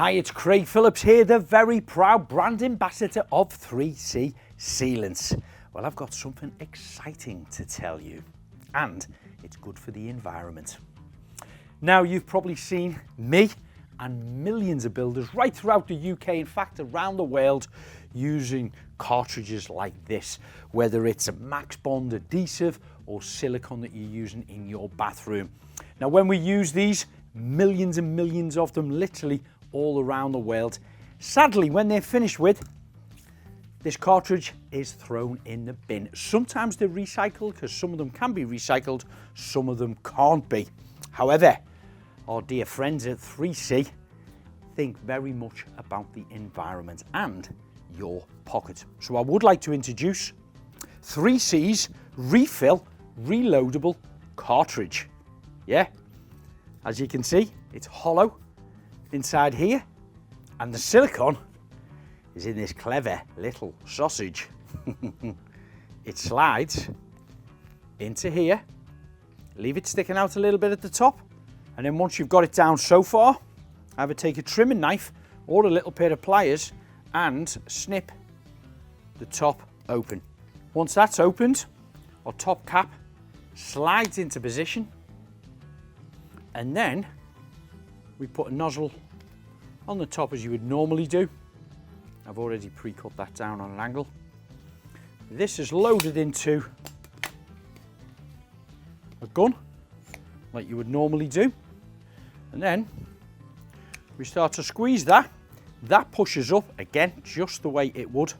Hi, it's Craig Phillips here, the very proud brand ambassador of 3C Sealants. Well, I've got something exciting to tell you, and it's good for the environment. Now, you've probably seen me and millions of builders right throughout the UK, in fact around the world, using cartridges like this, whether it's a Max Bond adhesive or silicone that you're using in your bathroom. Now, when we use these, millions and millions of them literally all around the world, sadly when they're finished with, this cartridge is thrown in the bin. Sometimes they're recycled because some of them can be recycled, some of them can't be. However, our dear friends at 3C think very much about the environment and your pocket. So I would like to introduce 3C's Refill Reloadable Cartridge. Yeah, as you can see, it's hollow inside here, and the silicone is in this clever little sausage. It slides into here, leave it sticking out a little bit at the top, and then once you've got it down so far, either take a trimming knife or a little pair of pliers and snip the top open. Once that's opened, our top cap slides into position, and then we put a nozzle on the top as you would normally do. I've already pre-cut that down on an angle. This is loaded into a gun like you would normally do, and then we start to squeeze that. That pushes up again just the way it would.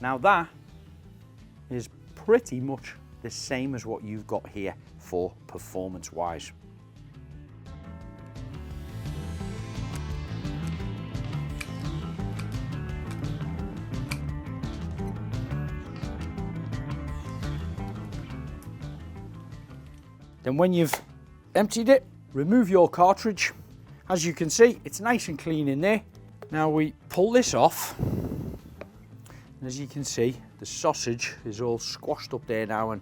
Now that is pretty much the same as what you've got here for performance wise. Then when you've emptied it, remove your cartridge. As you can see, it's nice and clean in there. Now we pull this off, and as you can see, the sausage is all squashed up there now, and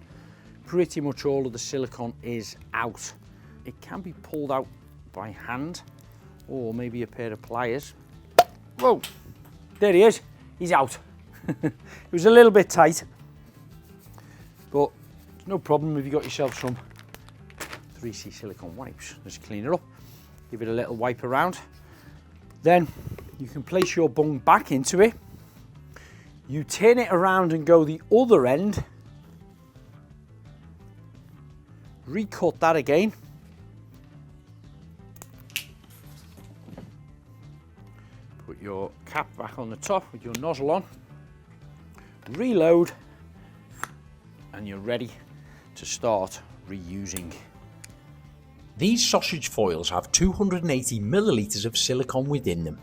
pretty much all of the silicone is out. It can be pulled out by hand, or maybe a pair of pliers. Whoa, there he is, he's out. It was a little bit tight, but no problem if you got yourself some 3C silicone wipes. Just clean it up, give it a little wipe around. Then you can place your bung back into it. You turn it around and go the other end. Recut that again. Put your cap back on the top with your nozzle on. Reload, and you're ready to start reusing. These sausage foils have 280 millilitres of silicone within them.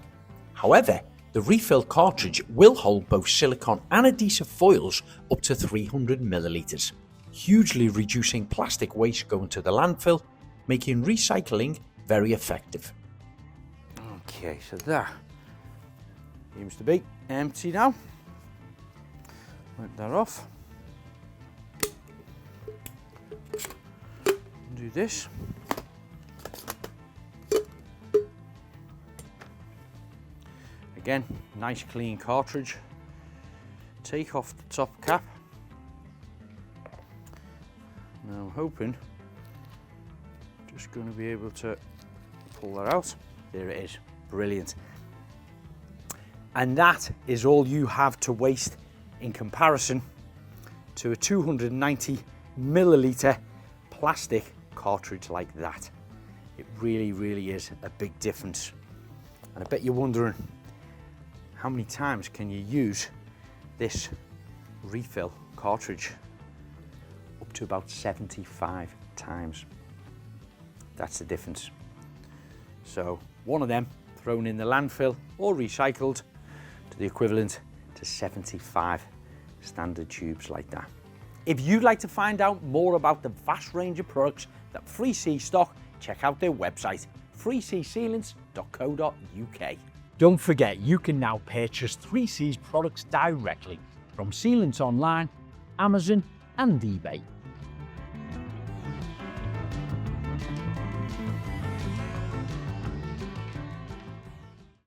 However, the refill cartridge will hold both silicone and adhesive foils up to 300 millilitres, hugely reducing plastic waste going to the landfill, making recycling very effective. Okay, so that seems to be empty now. Wipe that off. Do this. Again, nice clean cartridge. Take off the top cap. Now I'm hoping, just going to be able to pull that out. There it is, brilliant. And that is all you have to waste in comparison to a 290 millilitre plastic cartridge like that. It really, really is a big difference. And I bet you're wondering, how many times can you use this refill cartridge? Up to about 75 times. That's the difference. So one of them thrown in the landfill or recycled to the equivalent to 75 standard tubes like that. If you'd like to find out more about the vast range of products that 3C stock, check out their website, 3csealants.co.uk. Don't forget, you can now purchase 3C's products directly from Sealants Online, Amazon and eBay.